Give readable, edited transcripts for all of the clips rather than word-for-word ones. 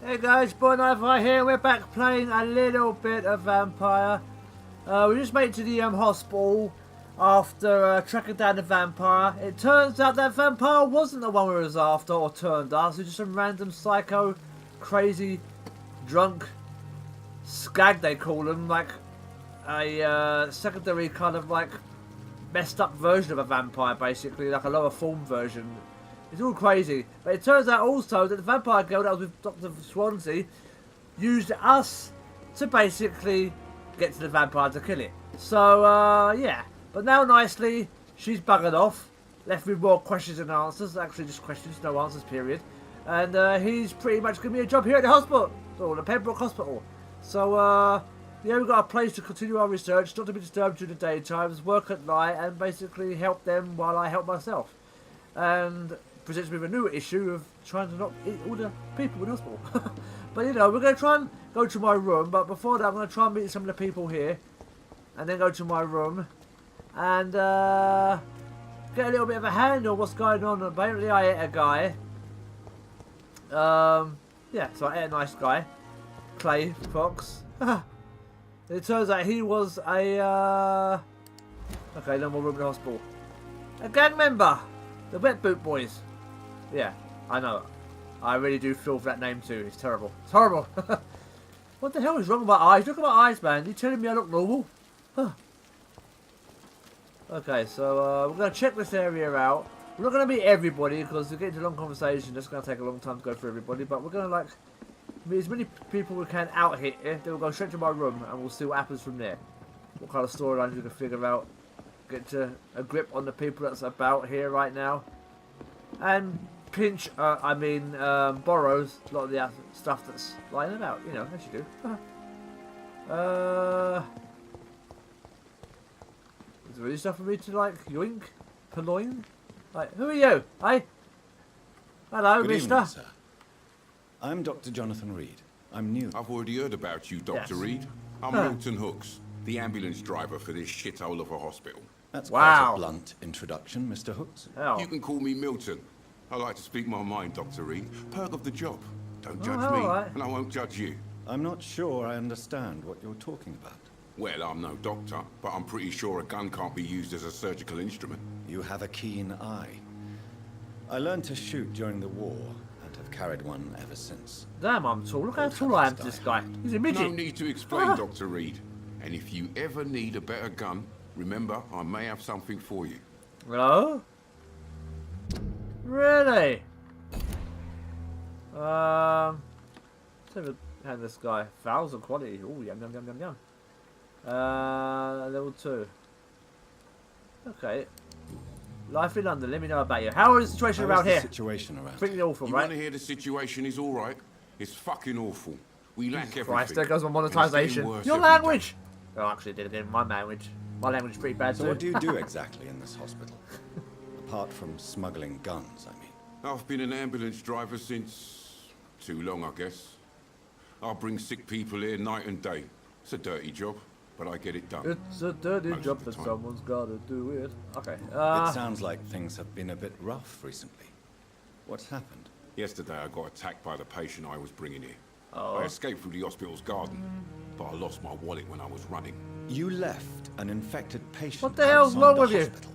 Hey guys, boy Nightfire here. We're back playing a little bit of Vampyr. We just made it to the hospital after tracking down the vampire. It turns out that vampire wasn't the one we was after or turned us. It was just some random psycho, crazy, drunk skag they call him, like a secondary kind of like messed up version of a vampire, basically, like a lower form version. It's all crazy. But it turns out also that the vampire girl that was with Dr. Swansea used us to basically get to the vampire to kill it. So, yeah. But now, nicely, she's buggered off. Left with more questions and answers. Actually, just questions, no answers, period. And he's pretty much giving me a job here at the hospital. Or the Pembroke Hospital. So, yeah, we've got a place to continue our research, not to be disturbed during the daytimes, work at night, and basically help them while I help myself. And presents me with a new issue of trying to not eat all the people in the hospital. But, you know, we're going to try and go to my room, but before that I'm going to try and meet some of the people here. And then go to my room. And, get a little bit of a handle on what's going on. Apparently I ate a guy. Yeah, so I ate a nice guy. Clay Fox. It turns out he was a, okay, no more room in the hospital. A gang member! The Wet Boot Boys. Yeah, I know. I really do feel for that name too. It's terrible. It's horrible. What the hell is wrong with my eyes? Look at my eyes, man. Are you telling me I look normal? Huh. Okay, so we're going to check this area out. We're not going to meet everybody because we're getting into a long conversation. That's going to take a long time to go through everybody. But we're going to, like, meet as many people we can out here. Then we'll go straight to my room and we'll see what happens from there. What kind of storylines we can figure out. Get to a grip on the people that's about here right now. And pinch, borrow a lot of the stuff that's lying about, you know, as you do. Is there really stuff for me to, like, yoink? Purloin? Like, who are you? Hey? Hello, Good mister. evening, sir. I'm Dr. Jonathan Reed. I'm new. I've already heard about you, Dr. Yes. Reed. I'm Milton Hooks, the ambulance driver for this shithole of a hospital. That's Wow. quite a blunt introduction, Mr. Hooks. Hell. You can call me Milton. I like to speak my mind, Dr. Reed. Perk of the job. Don't judge Oh, me, all right. and I won't judge you. I'm not sure I understand what you're talking about. Well, I'm no doctor, but I'm pretty sure a gun can't be used as a surgical instrument. You have a keen eye. I learned to shoot during the war and have carried one ever since. Damn, I'm tall. Look how tall I am to this guy. He's a midget. No need to explain, Dr. Reed. And if you ever need a better gun, remember, I may have something for you. Hello? Really? Let's have a hand this guy. 1,000 quality. Oh, yum, yum, yum, yum, yum. Level 2. Okay. Life in London, let me know about you. How is the situation How around is the here? situation around Pretty here? awful, You right? want to hear the situation is all right? It's fucking awful. We lack everything. Christ, there goes my And it's getting monetization. worse Your every day. language! Oh, actually, did again. My language. My language is pretty bad So too. what do you do exactly in this hospital? Apart from smuggling guns, I mean. I've been an ambulance driver since... too long, I guess. I bring sick people here night and day. It's a dirty job, but I get it done. It's a dirty Most job, of the but time. someone's gotta do it. Okay. It sounds like things have been a bit rough recently. What's happened? Yesterday I got attacked by the patient I was bringing here. Oh. I escaped through the hospital's garden, but I lost my wallet when I was running. You left an infected patient What the hell's outside wrong the with you? hospital.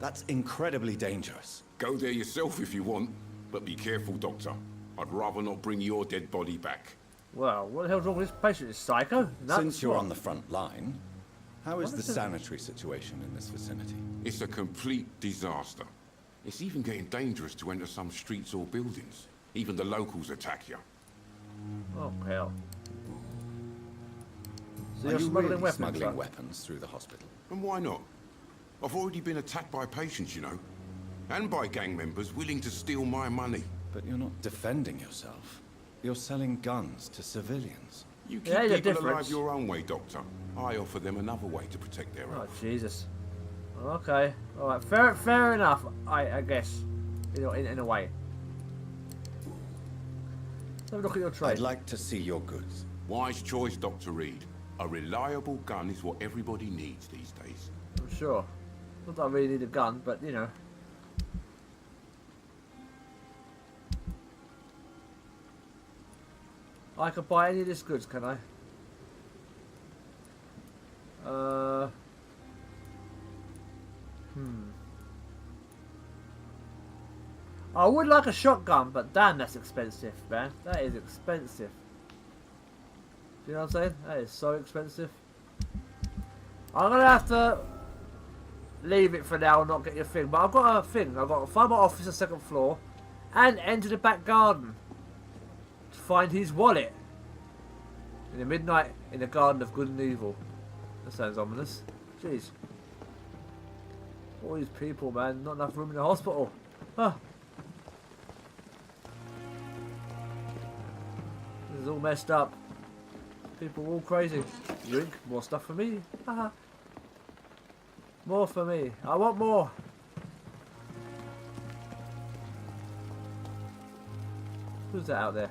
That's incredibly dangerous. Go there yourself if you want, but be careful, Doctor. I'd rather not bring your dead body back. Well, what the hell's wrong with this patient? Is psycho? Nuts? Since you're What? on the front line, how is What the is it? sanitary situation in this vicinity? It's a complete disaster. It's even getting dangerous to enter some streets or buildings. Even the locals attack you. Oh, hell. So Are you're you smuggling really weapons, smuggling huh? weapons through the hospital? And why not? I've already been attacked by patients, you know. And by gang members willing to steal my money. But you're not defending yourself. You're selling guns to civilians. You keep Yeah, there's a people difference. alive your own way, Doctor. I offer them another way to protect their Oh, own. Jesus. Okay. Alright, fair enough, I guess. You know, in a way. Let's have a look at your trade. I'd like to see your goods. Wise choice, Dr. Reed. A reliable gun is what everybody needs these days. I'm sure. Not that I really need a gun, but, you know. I can buy any of this goods, can I? I would like a shotgun, but damn, that's expensive, man. That is expensive. Do you know what I'm saying? That is so expensive. I'm gonna have to leave it for now and not get your thing. But I've got a thing. I've got to find my office on the second floor and enter the back garden to find his wallet. In the midnight, in the garden of good and evil. That sounds ominous. Jeez. All these people, man. Not enough room in the hospital. Huh. This is all messed up. People are all crazy. Drink. More stuff for me. Haha. More for me. I want more. Who's that out there?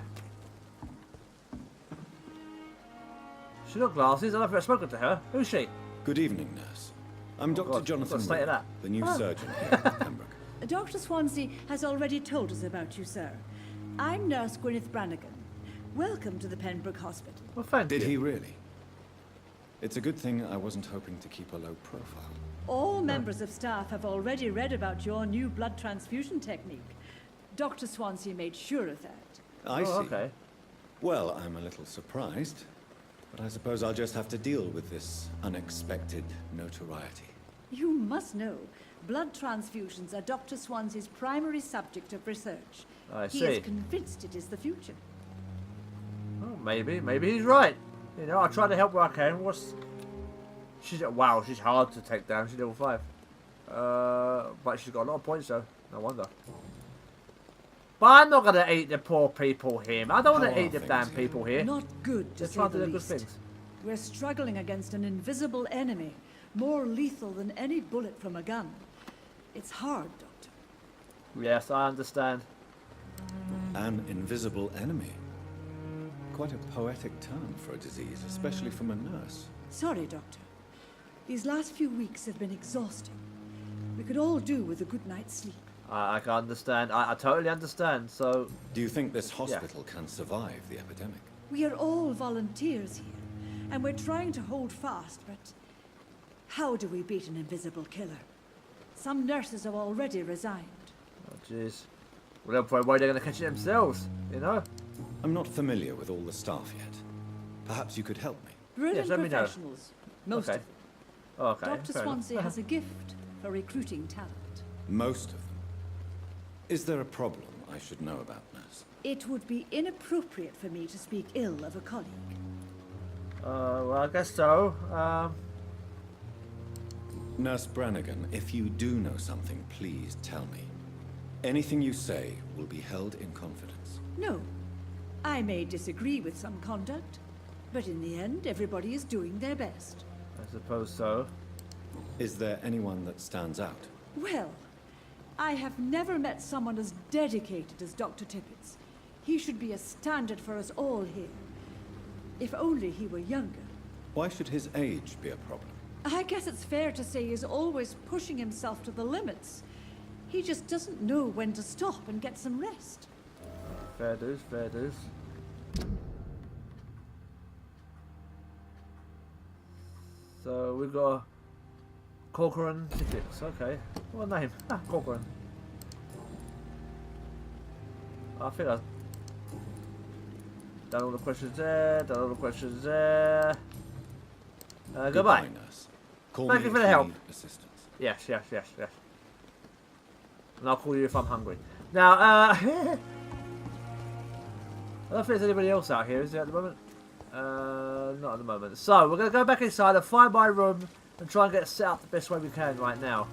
She's got glasses. I don't know if I've spoken to her. Who's she? Good evening, nurse. I'm Dr. God, Jonathan got a state of Reed, that. the new surgeon here at Pembroke. Dr. Swansea has already told us about you, sir. I'm Nurse Gwyneth Brannigan. Welcome to the Pembroke Hospital. Well, thank Did you. he really? It's a good thing I wasn't hoping to keep a low profile. All members of staff have already read about your new blood transfusion technique. Dr. Swansea made sure of that. I see. Okay. Well, I'm a little surprised, but I suppose I'll just have to deal with this unexpected notoriety. You must know, blood transfusions are Dr. Swansea's primary subject of research. I He see. is convinced it is the future. Oh, maybe he's right. You know, I try to help where I can. Wow, she's hard to take down. She's level 5. But she's got a lot of points though. No wonder. But I'm not gonna eat the poor people here. I don't want How to are eat the things damn here? people here. Not good, to Just say trying to the do good least. things. We're struggling against an invisible enemy, more lethal than any bullet from a gun. It's hard, Doctor. Yes, I understand. An invisible enemy. Quite a poetic term for a disease, especially from a nurse. Sorry, Doctor. These last few weeks have been exhausting. We could all do with a good night's sleep. I can understand. I totally understand. So, Do you think this hospital can survive the epidemic? We are all volunteers here, and we're trying to hold fast, but how do we beat an invisible killer? Some nurses have already resigned. oh jeez. Well, they're probably worried they're going to catch it themselves. You know. I'm not familiar with all the staff yet. Perhaps you could help me. Brilliant let me know. professionals, most Okay. of them. Okay. Dr. fair enough. Swansea has a gift for recruiting talent. Most of them. Is there a problem I should know about, nurse? It would be inappropriate for me to speak ill of a colleague. Well, I guess so. Nurse Brannigan, if you do know something, please tell me. Anything you say will be held in confidence. No, I may disagree with some conduct, but in the end, everybody is doing their best. I suppose so. Is there anyone that stands out? Well, I have never met someone as dedicated as Dr. Tippett's. He should be a standard for us all here. If only he were younger. Why should his age be a problem? I guess it's fair to say he's always pushing himself to the limits. He just doesn't know when to stop and get some rest. Fair dues, fair dues. So we got Corcoran tickets. Okay, what name? Ah, Corcoran. I think I've done all the questions there. Done all the questions there. Goodbye. nurse. Call Thank me you for if the help. need assistance. Yes. And I'll call you if I'm hungry. Now, I don't think there's anybody else out here, is there, at the moment? Not at the moment. So, we're going to go back inside and find my room and try and get set up the best way we can right now.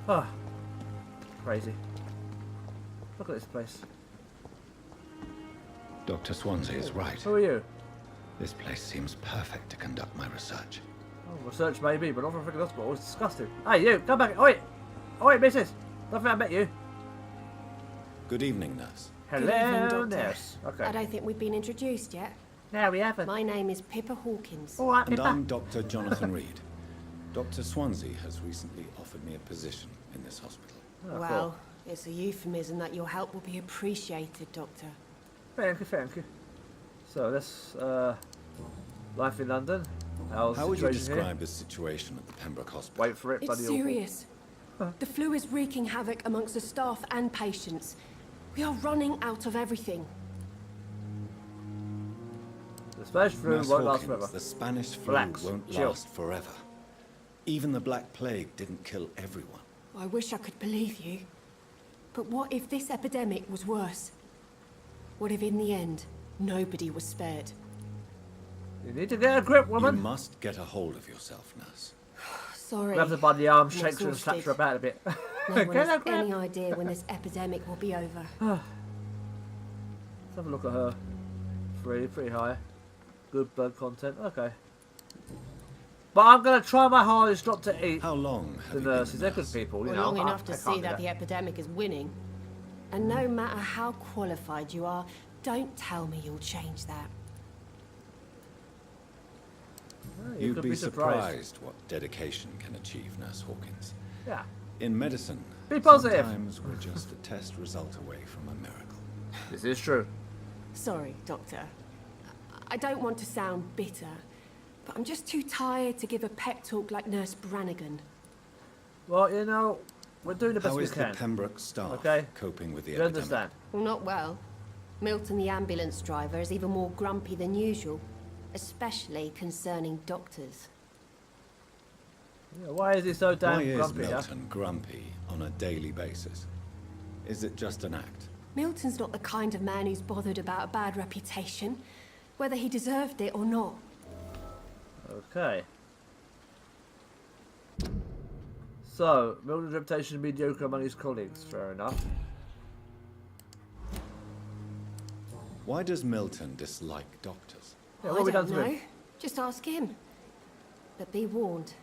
Oh, crazy. Look at this place. Dr. Swansea is right. Who are you? This place seems perfect to conduct my research. Oh, research maybe, but not for a freaking hospital. It's disgusting. Hey, you, come back. Oi! Oi, missus! Don't think I met you. Good evening, nurse. Hello, Good evening, Doctor. nurse. I Okay. don't think we've been introduced yet. No, we haven't. My name is Pippa Hawkins. All right, And Pippa. I'm Dr. Jonathan Reed. Dr. Swansea has recently offered me a position in this hospital. Oh, Well, it's a euphemism that your help will be appreciated, Doctor. Thank you, thank you. So let's life in London. How would you situation describe the situation at the Pembroke Hospital? Wait for it, It's bloody awful. serious. The flu is wreaking havoc amongst the staff and patients. We are running out of everything. The Spanish flu Nurse won't last Hawkins, forever. the Spanish flu Relax, won't chill. last forever. Even the Black Plague didn't kill everyone. I wish I could believe you. But what if this epidemic was worse? What if in the end, nobody was spared? You need to get a grip, You woman. must get a hold of yourself, nurse. Sorry. Grabs her by the arm, I'm shakes her and slaps her exhausted. about a bit. No one Get has a grip. any idea when this epidemic will be over. Let's have a look at her. Pretty high. Good blood content. Okay. But I'm going to try my hardest not to eat How long have the you been a nurses. They're good nurse? people, you Well, know. long enough I to can't see do that the epidemic is winning. And no matter how qualified you are, don't tell me you'll change that. You You'd could be surprised. surprised what dedication can achieve, Nurse Hawkins. Yeah. In medicine, Be positive. sometimes we're just a test result away from a miracle. This is true. Sorry, Doctor. I don't want to sound bitter, but I'm just too tired to give a pep talk like Nurse Brannigan. Well, you know, we're doing the best How we is the can. Pembroke staff Okay. coping with the You epidemic? understand? Well, not well. Milton, the ambulance driver, is even more grumpy than usual, especially concerning doctors. Yeah, why is he so damn Why is grumpy? Huh? Milton grumpy on a daily basis? Is it just an act? Milton's not the kind of man who's bothered about a bad reputation, whether he deserved it or not. Okay. So, Milton's reputation is mediocre among his colleagues. Fair enough. Why does Milton dislike doctors? Yeah, I what have we done don't to know. him? Just ask him. But be warned,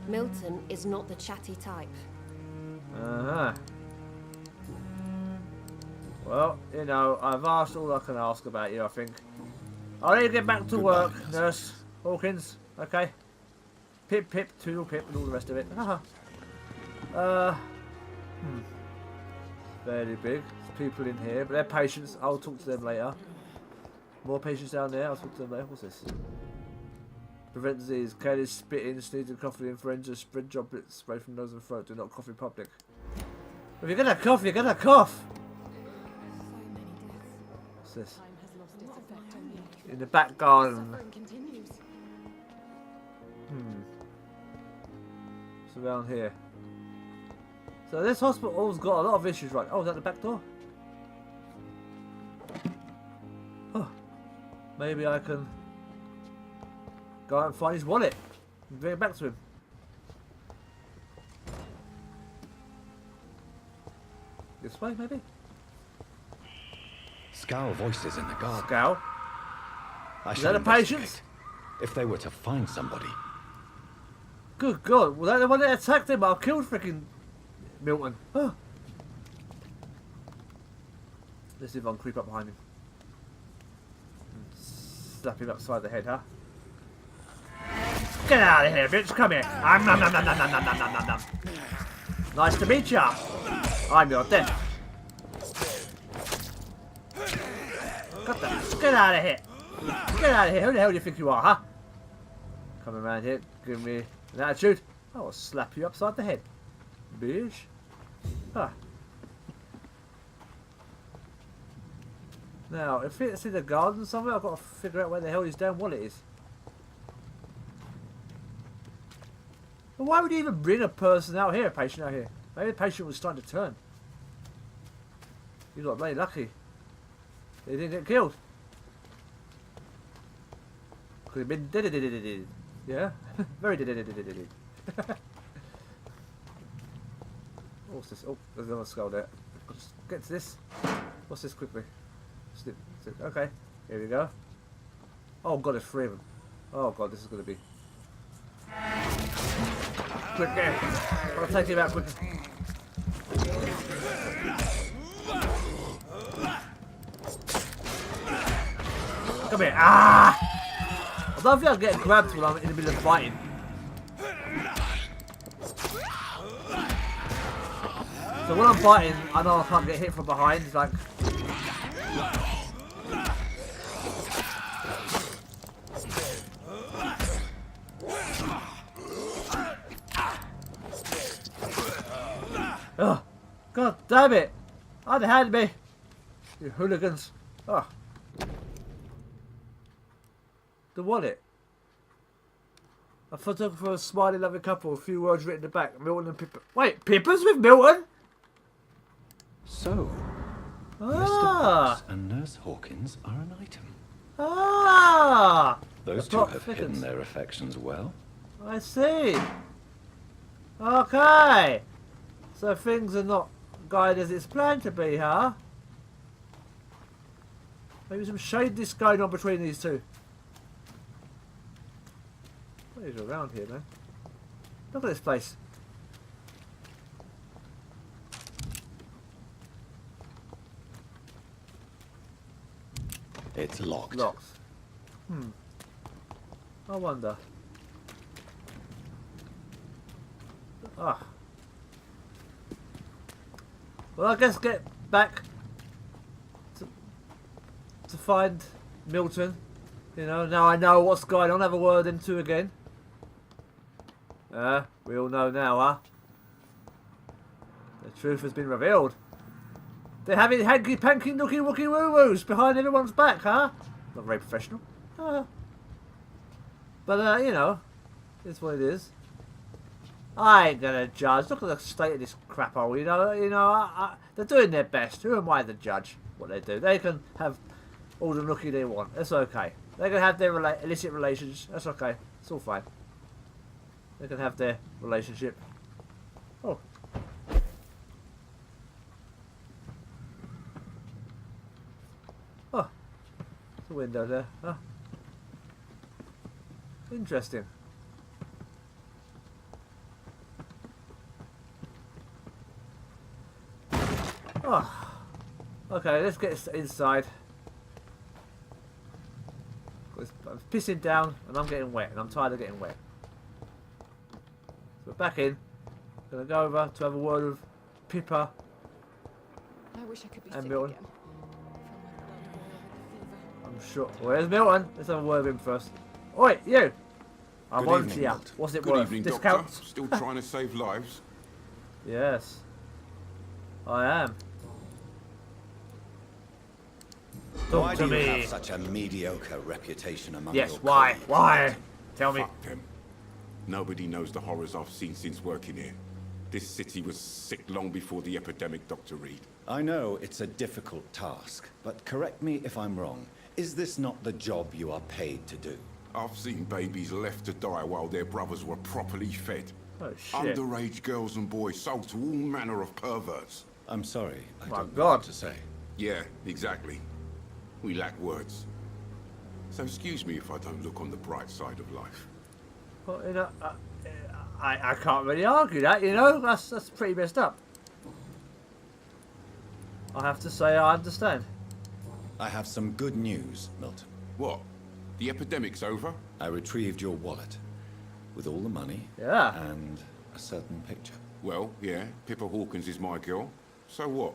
Milton is not the chatty type. Uh-huh. Well, you know, I've asked all I can ask about you, I think. I'll let you get back to Goodbye, work, Nurse Nurse Hawkins. Okay? Pip, pip, toodle pip, and all the rest of it. Fairly big. There's people in here, but they're patients. I'll talk to them later. More patients down there. I'll talk to them later. What's this? Prevent disease. Careless spitting, sneezing, coughing, influenza, spread droplets, spray from nose and throat. Do not cough in public. If you're gonna cough, you're gonna cough. What's this? In the back garden. It's around here. So this hospital's got a lot of issues, right? Oh, is that the back door? Oh, maybe I can go out and find his wallet and bring it back to him. This way, maybe? Scowl voices in the garden. Scowl. I Is shall that the patients? investigate. If they were to find somebody, Good God, was that the one that attacked him? I killed freaking Milton. Oh. Let's see if I can creep up behind him. And slap him upside the head, huh? Get out of here, bitch! Come here! Nom, nom, nom, nom, nom, nom, nom, nom, nom, nom. Nice to meet ya! I'm your death. Get out of here! Get out of here! Who the hell do you think you are, huh? Come around here, give me an attitude. I will slap you upside the head. Bitch. Ah. Now, if it's in the garden somewhere, I've got to figure out where the hell his damn wallet is. But why would you even bring a person out here, a patient out here? Maybe the patient was starting to turn. You got very lucky. They didn't get killed. Could have been dead. Yeah? Very dead. What's this? Oh, there's another skull there. I'll just get to this. What's this quickly? Snip, snip. Okay, here we go. Oh god, there's 3 of them. Oh god, this is going to be... Quick, get him. I'll take him out quickly. Come here. Ah! I don't think I'll get grabbed when I'm in the middle of fighting. So when I'm fighting, I know I can't get hit from behind. It's like... Oh, God damn it! Unhand me! You hooligans! Oh. The wallet. A photographer of a smiling loving couple, a few words written in the back. Milton and Pippa. Wait, Pippa's with Milton? So, Mr. Ah! Brooks and Nurse Hawkins are an item. Ah! Those The two plot have thickens. hidden their affections well. I see. Okay. So things are not going as it's planned to be, huh? Maybe some shadiness going on between these two. What is around here, man? Look at this place. It's locked. Locked. I wonder. Ah. Well, I guess get back to find Milton. You know, now I know what's going on. Have a word with them two again. We all know now, huh? The truth has been revealed. They're having hanky-panky nookie-wookie woo-woos behind everyone's back, huh? Not very professional. But, you know, it's what it is. I ain't gonna judge. Look at the state of this crap hole, you know. They're doing their best. Who am I to judge what they do? They can have all the nookie they want. That's okay. They can have their illicit relations. That's okay. It's all fine. They can have their relationship. Oh. Oh. There's a window there. Huh? Interesting. Oh. Okay, let's get inside. I'm pissing down and I'm getting wet and I'm tired of getting wet. So back in. Gonna go over to have a word with Pippa I wish I could be and sick Milton. again. I'm sure. Where's Milton? Let's have a word with him first. Oi, you! I Good want evening, you. Milton. What's it Good worth? evening, Discounts? Doctor. Still trying to save lives? Yes. I am. Talk Why to do you me. have such a mediocre reputation among Yes, your why? colleagues? Why? Tell me. Fuck them. Nobody knows the horrors I've seen since working here. This city was sick long before the epidemic, Dr. Reed. I know it's a difficult task, but correct me if I'm wrong. Is this not the job you are paid to do? I've seen babies left to die while their brothers were properly fed. Oh, shit. Underage girls and boys sold to all manner of perverts. I'm sorry, I My don't know God. what to say. Yeah, exactly. We lack words. So excuse me if I don't look on the bright side of life. Well, you know, I can't really argue that, you know. That's pretty messed up. I have to say I understand. I have some good news, Milton. What? The epidemic's over? I retrieved your wallet with all the money Yeah. and a certain picture. Well, yeah, Pippa Hawkins is my girl. So what?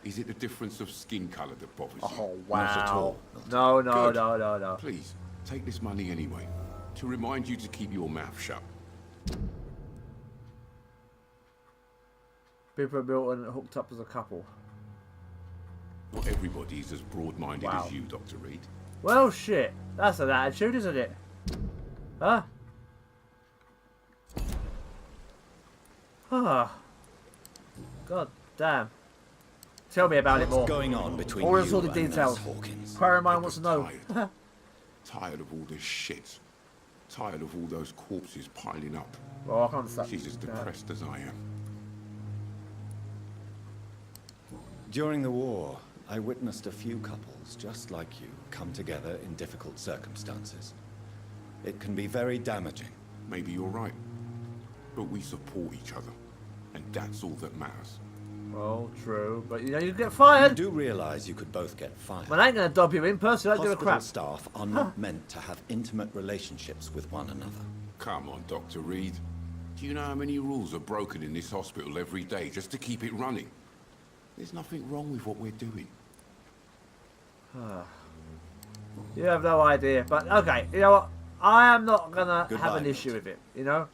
Is it the difference of skin colour that bothers you? Oh, wow. Not at all. No, no, Good. no, no, no. Please, take this money anyway, to remind you to keep your mouth shut. Pippa and Milton hooked up as a couple. Not everybody's as broad-minded Wow. as you, Dr. Reed. Well, shit. That's an attitude, isn't it? Huh? Ah. God damn. Tell me about it more. What's going on between All you the sort of and details. Nurse Hawkins? Inquiring wants to know. Tired. Tired of all this shit. Tired of all those corpses piling up. Well, I can't stop. She's as depressed as I am. During the war, I witnessed a few couples just like you come together in difficult circumstances. It can be very damaging. Maybe you're right. But we support each other. And that's all that matters. Well, true. But you know, you get You fired. do realize you could both get fired. Well, I ain't going to dob you in person. I don't give a Hospital crap. staff are not meant to have intimate relationships with one another. Come on, Dr. Reed. Do you know how many rules are broken in this hospital every day just to keep it running? There's nothing wrong with what we're doing. You have no idea. But, okay, you know what? I am not going to have Goodbye, an issue Milton. with it, you know?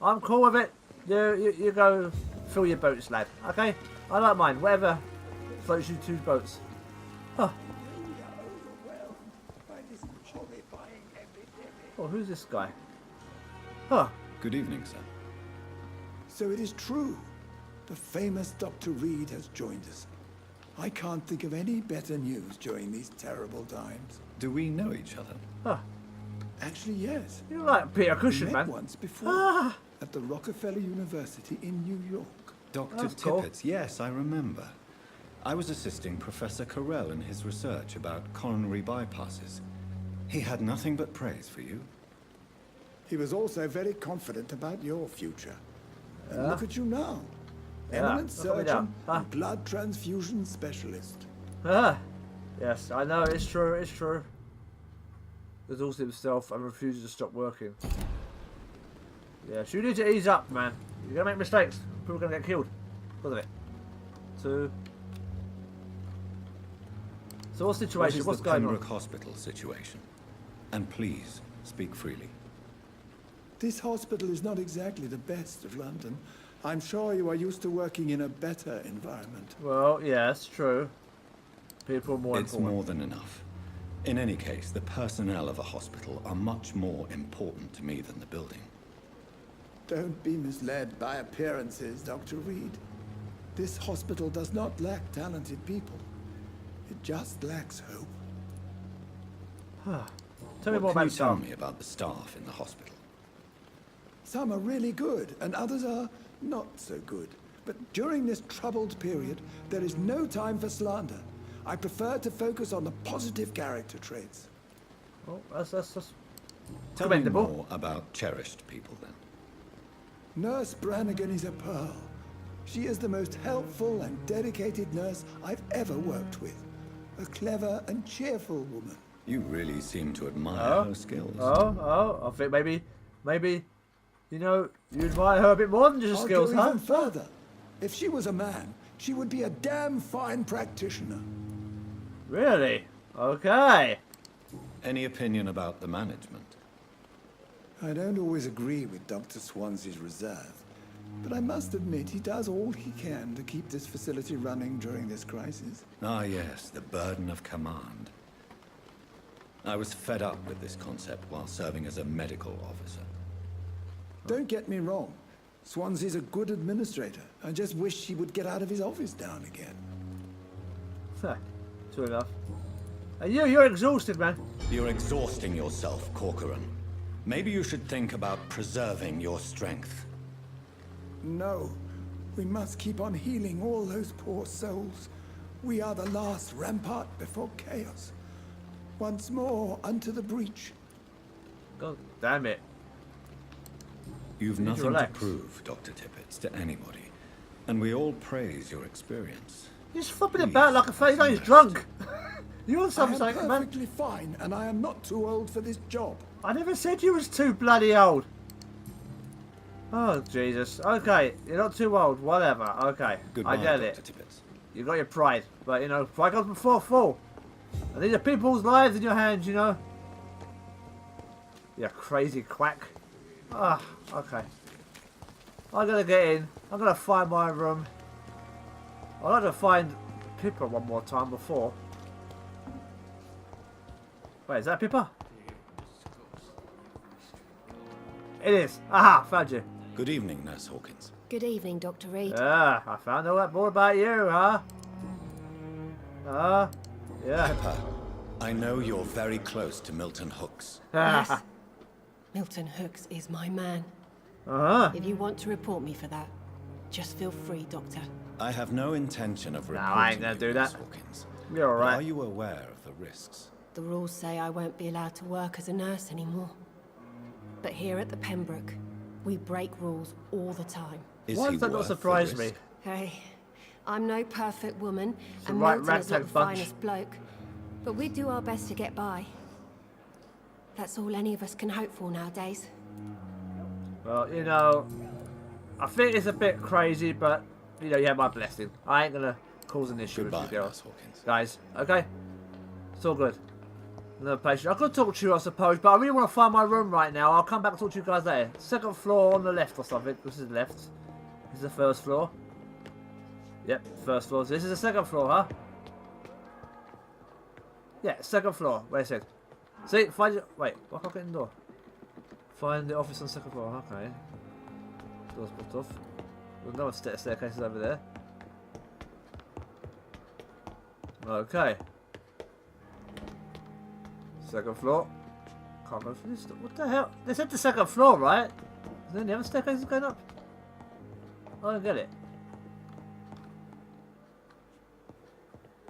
I'm cool with it. You go fill your boats, lad. Okay? I don't mind. Whatever floats you to boats. Huh. Oh, who's this guy? Huh. Good evening, sir. So it is true. The famous Dr. Reed has joined us. I can't think of any better news during these terrible times. Do we know each other? Huh. Actually, yes. You like Peter We Cushing, met man. once before Ah. at the Rockefeller University in New York. Dr. That's cool. Tippett, yes, I remember. I was assisting Professor Carell in his research about coronary bypasses. He had nothing but praise for you. He was also very confident about your future. And look at you now. Eminent look at me now. surgeon Huh? and blood transfusion specialist. Ah. Yes, I know. It's true. It's true. There's also himself and refuses to stop working. Yeah, so you need to ease up, man. You're gonna make mistakes. People are gonna get killed. Look at it. So what's the What situation? is What's the going Pembroke on? Hospital situation? And please, speak freely. This hospital is not exactly the best of London. I'm sure you are used to working in a better environment. Well, yes, true. People are more It's important. more than enough. In any case, the personnel of a hospital are much more important to me than the building. Don't be misled by appearances, Dr. Reed. This hospital does not lack talented people. It just lacks hope. Tell me more What can about you tell staff. me about the staff in the hospital? Some are really good, and others are not so good. But during this troubled period, there is no time for slander. I prefer to focus on the positive character traits. Oh, that's Tell me commendable. more about cherished people, then. Nurse Brannigan is a pearl. She is the most helpful and dedicated nurse I've ever worked with. A clever and cheerful woman. You really seem to admire her skills. I think maybe, you know, you admire her a bit more than just I'll skills, go huh? even further. If she was a man, she would be a damn fine practitioner. Really? Okay. Any opinion about the management? I don't always agree with Dr. Swansea's reserve, but I must admit he does all he can to keep this facility running during this crisis. Ah, yes, the burden of command. I was fed up with this concept while serving as a medical officer. Don't get me wrong. Swansea's a good administrator. I just wish he would get out of his office now and again. True enough. And you're exhausted, man. You're exhausting yourself, Corcoran. Maybe you should think about preserving your strength. No, we must keep on healing all those poor souls. We are the last rampart before chaos. Once more unto the breach. God damn it. You've You need to nothing to relax. prove, Dr. Tippett, to anybody. And we all praise your experience. He's flopping Please, about like a fake. He's drunk. You on I some am saying, man? perfectly fine, and I am not too old for this job. I never said you was too bloody old. Oh, Jesus. Okay, you're not too old. Whatever. Okay, Goodbye, I get Dr. it. Tippett. You got your pride, but you know, pride comes before a fall. And these are people's lives in your hands, you know. You crazy quack. Ah, okay. I'm gonna get in. I'm gonna find my room. I'd like to find Pippa one more time before. Wait, is that Pippa? It is. Aha, found you. Good evening, Nurse Hawkins. Good evening, Dr. Reed. Ah, I found all that more about you, huh? Yeah. Pepper, I know you're very close to Milton Hooks. Yes. Milton Hooks is my man. Uh-huh. If you want to report me for that, just feel free, Doctor. I have no intention of reporting I ain't gonna you, do Nurse that. Hawkins. You're But alright. Are you aware of the risks? The rules say I won't be allowed to work as a nurse anymore. But here at the Pembroke, we break rules all the time. Is Why he does that not worth the surprise me? risk? Hey, I'm no perfect woman, a and right Milton is not ragtag the bunch. finest bloke. But we do our best to get by. That's all any of us can hope for nowadays. Well, you know, I think it's a bit crazy, but, you know, you have my blessing. I ain't gonna cause an issue Goodbye, with you Nurse Hawkins. guys, okay? It's all good. No patient. I could talk to you, I suppose, but I really want to find my room right now. I'll come back and talk to you guys later. Second floor on the left or something. This is left. This is the first floor. Yep, first floor. So this is the second floor, huh? Yeah, second floor. Wait a sec. See, find your... Wait, why can't I get in the door? Find the office on the second floor. Okay. Door's blocked off. There's another staircase over there. Okay. Second floor. Can't go through this. What the hell? They said the second floor, right? Is there any other staircases going up? I don't get it.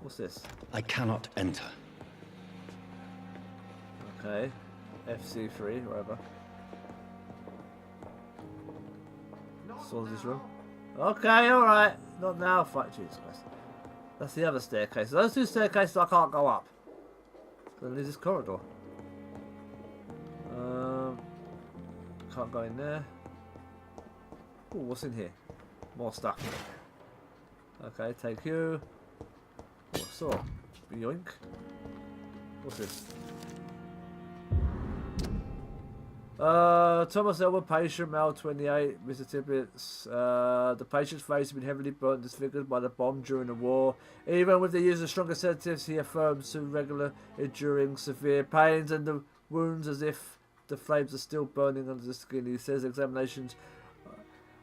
What's this? I cannot enter. Okay. FC3, whatever. Swords room. Okay, alright. Not now. Fuck, Jesus Christ. That's the other staircase. Those two staircases I can't go up. Then there's this corridor. Can't go in there. Oh, what's in here? More stuff. Okay, take you. What's up? Yoink. What's this? Thomas Elwood, patient, male 28, Mr. Tippets. The patient's face has been heavily burnt and disfigured by the bomb during the war. Even with the use of stronger sedatives, he affirms to regular enduring severe pains and the wounds as if the flames are still burning under the skin. He says examinations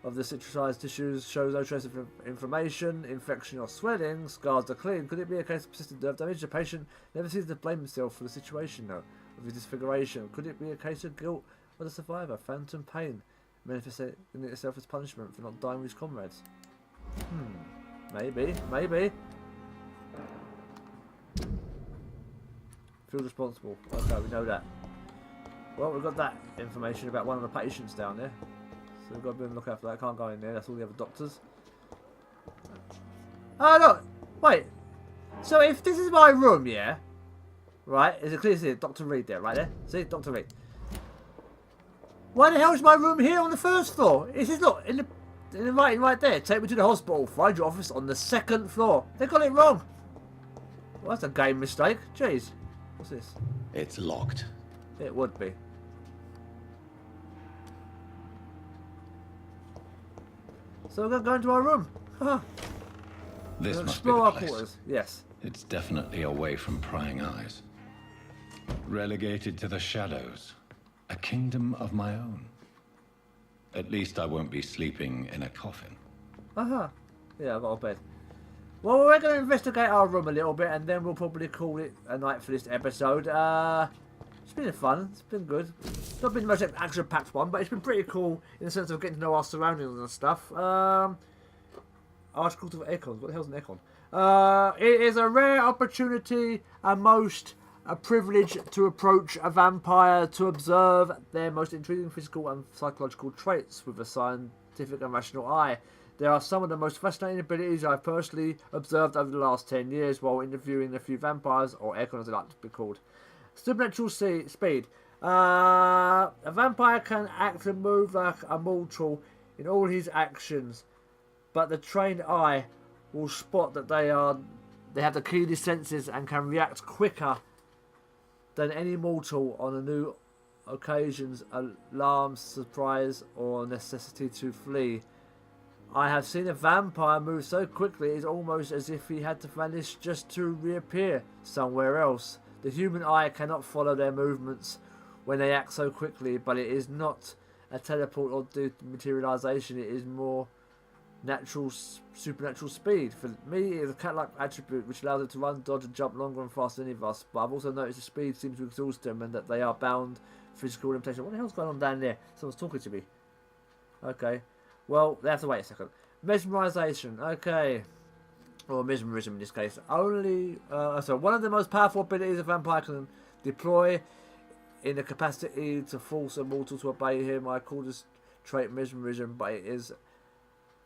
of the cicatrized tissues shows no trace of inflammation, infection or swelling. Scars are clean. Could it be a case of persistent nerve damage? The patient never seems to blame himself for the situation, though, of his disfiguration. Could it be a case of guilt of the survivor? Phantom pain manifesting itself as punishment for not dying with his comrades. Maybe. Feel responsible. Okay, we know that. Well, we've got that information about one of the patients down there. So we've got to be on the lookout for that. Can't go in there. That's all the other doctors. Oh, look. Wait. So if this is my room, yeah? Right? Is it clear to see Dr. Reed there? Right there? See? Dr. Reed. Why the hell is my room here on the first floor? It says, look, in the writing right there. Take me to the hospital. Find your office on the second floor. They got it wrong. Well, that's a game mistake. Jeez. What's this? It's locked. It would be. So we're going to go into our room. This We'll must be explore the our place. quarters. Yes. It's definitely away from prying eyes. Relegated to the shadows. A kingdom of my own. At least I won't be sleeping in a coffin. Yeah, I've got a bed. Well, we're going to investigate our room a little bit, and then we'll probably call it a night for this episode. It's been fun. It's been good. It's not been the most action-packed one, but it's been pretty cool in the sense of getting to know our surroundings and stuff. Articles of Econ. What the hell's an Econ? It is a rare opportunity and most a privilege to approach a vampire to observe their most intriguing physical and psychological traits with a scientific and rational eye. There are some of the most fascinating abilities I've personally observed over the last 10 years while interviewing a few vampires, or Econ as they like to be called. Supernatural speed. A vampire can act and move like a mortal in all his actions, but the trained eye will spot that they have the keenest senses and can react quicker than any mortal on a new occasions, alarm, surprise, or necessity to flee. I have seen a vampire move so quickly it's almost as if he had to vanish just to reappear somewhere else. The human eye cannot follow their movements when they act so quickly, but it is not a teleport or materialization. It is more natural, supernatural speed. For me, it is a cat-like attribute which allows it to run, dodge, and jump longer and faster than any of us. But I've also noticed the speed seems to exhaust them and that they are bound physical limitation. What the hell's going on down there? Someone's talking to me. Okay. Well, they have to wait a second. Mesmerization. Okay. Or mesmerism in this case. Only, one of the most powerful abilities a vampire can deploy in the capacity to force a mortal to obey him. I call this trait mesmerism, but it is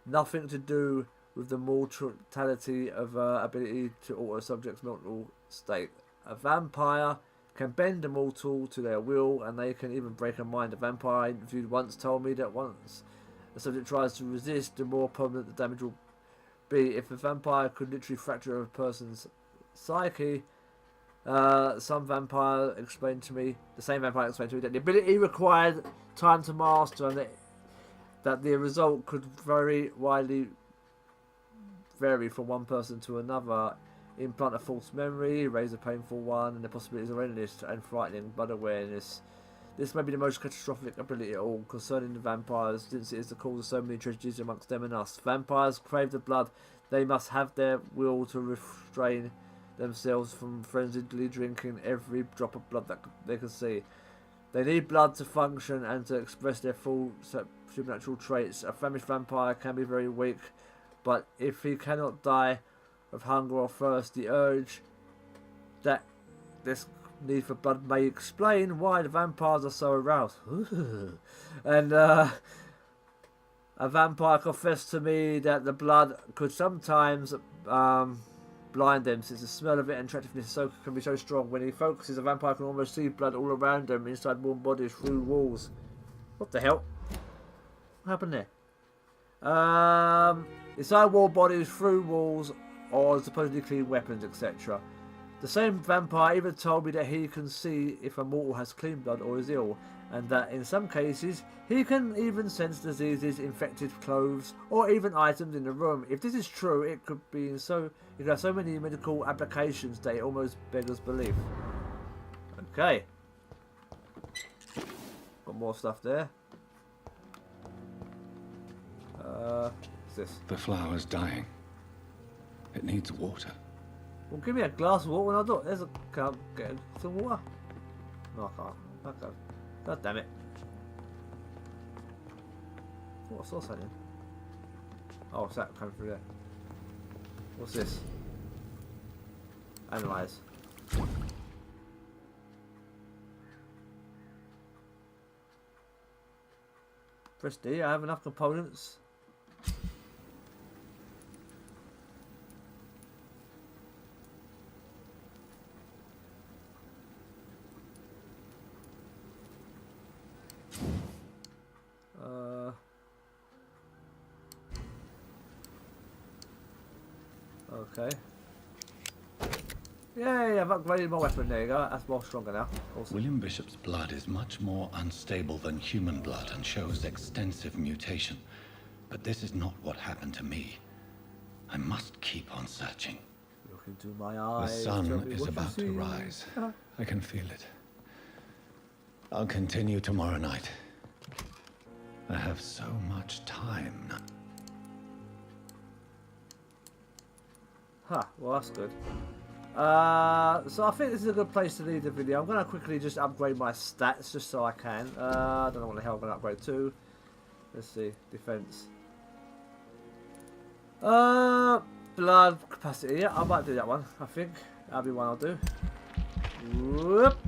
nothing to do with the mortality of ability to alter a subject's mental state. A vampire can bend a mortal to their will, and they can even break a mind. A vampire I interviewed once told me that once the subject tries to resist, the more permanent the damage will be. If a vampire could literally fracture a person's psyche, the same vampire explained to me that the ability required time to master, and that the result could vary widely vary from one person to another. Implant a false memory, raise a painful one, and the possibilities are endless and frightening blood awareness. This may be the most catastrophic ability of all. Concerning the vampires, since it is the cause of so many tragedies amongst them and us. Vampires crave the blood. They must have their will to restrain themselves from frenziedly drinking every drop of blood that they can see. They need blood to function and to express their full supernatural traits. A famished vampire can be very weak, but if he cannot die of hunger or thirst, the urge that this need for blood may explain why the vampires are so aroused. And a vampire confessed to me that the blood could sometimes blind them, since the smell of it and attractiveness can be so strong. When he focuses, a vampire can almost see blood all around them, inside warm bodies, through walls. What the hell? What happened there? Inside warm bodies, through walls, or supposedly clean weapons, etc. The same vampire even told me that he can see if a mortal has clean blood or is ill, and that in some cases he can even sense diseases, infected clothes, or even items in the room. If this is true, it could have so many medical applications that it almost beggars belief. Okay. Got more stuff there. What's this? The flower's dying. It needs water. Well, give me a glass of water when I do it. There's a... Can I get some water? No, I can't. Okay. God damn it. What sauce I did? Oh, what's that coming through there? What's this? Analyze. Press D. I have enough components. Okay. Yay, I've upgraded my weapon. There you go. That's more stronger now. Awesome. William Bishop's blood is much more unstable than human blood and shows extensive mutation. But this is not what happened to me. I must keep on searching. Look into my eyes. The sun is about to rise. I can feel it. I'll continue tomorrow night. I have so much time now. Huh, well that's good. So I think this is a good place to leave the video. I'm going to quickly just upgrade my stats just so I can. I don't know what the hell I'm going to upgrade to. Let's see, defense. Blood capacity. Yeah, I might do that one. I think that'll be one I'll do. Whoop.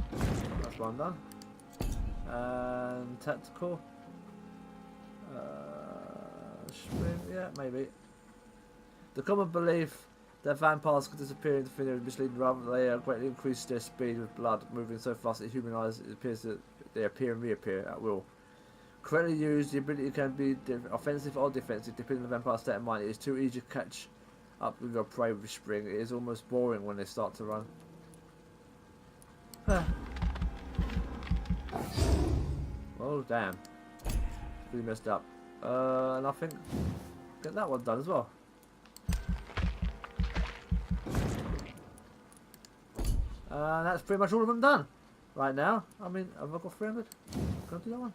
That's one done. And tactical. Sprint. Yeah, maybe. The common belief that vampires can disappear into thin air is misleading. Rather, they greatly increase their speed with blood moving so fast that human eyes, it appears that they appear and reappear at will. Correctly used, the ability can be offensive or defensive, depending on the vampire's state of mind. It is too easy to catch up with your prey with spring. It is almost boring when they start to run. Oh damn. Really messed up. And I think get that one done as well. That's pretty much all of them done right now. I mean, have I got 300? Can I do that one?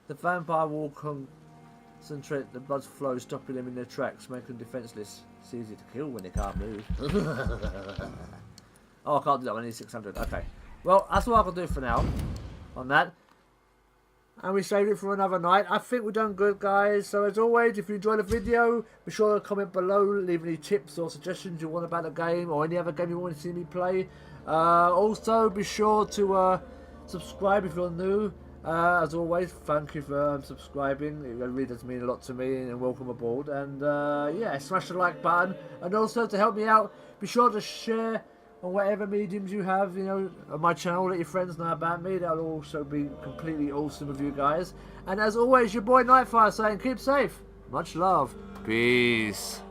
The vampire will concentrate the blood's flow, stopping them in their tracks, making them defenseless. It's easy to kill when they can't move. Oh, I can't do that one. I need 600. Okay. Well, that's all I can do for now on that. And we saved it for another night. I think we've done good, guys. So as always, if you enjoyed the video, be sure to comment below, leave any tips or suggestions you want about the game or any other game you want to see me play. Also, be sure to subscribe if you're new. As always, thank you for subscribing. It really does mean a lot to me, and welcome aboard. And yeah, smash the like button. And also, to help me out, be sure to share on whatever mediums you have, you know, on my channel. Let your friends know about me. That'll also be completely awesome of you guys. And as always, your boy Nightfire saying keep safe. Much love. Peace.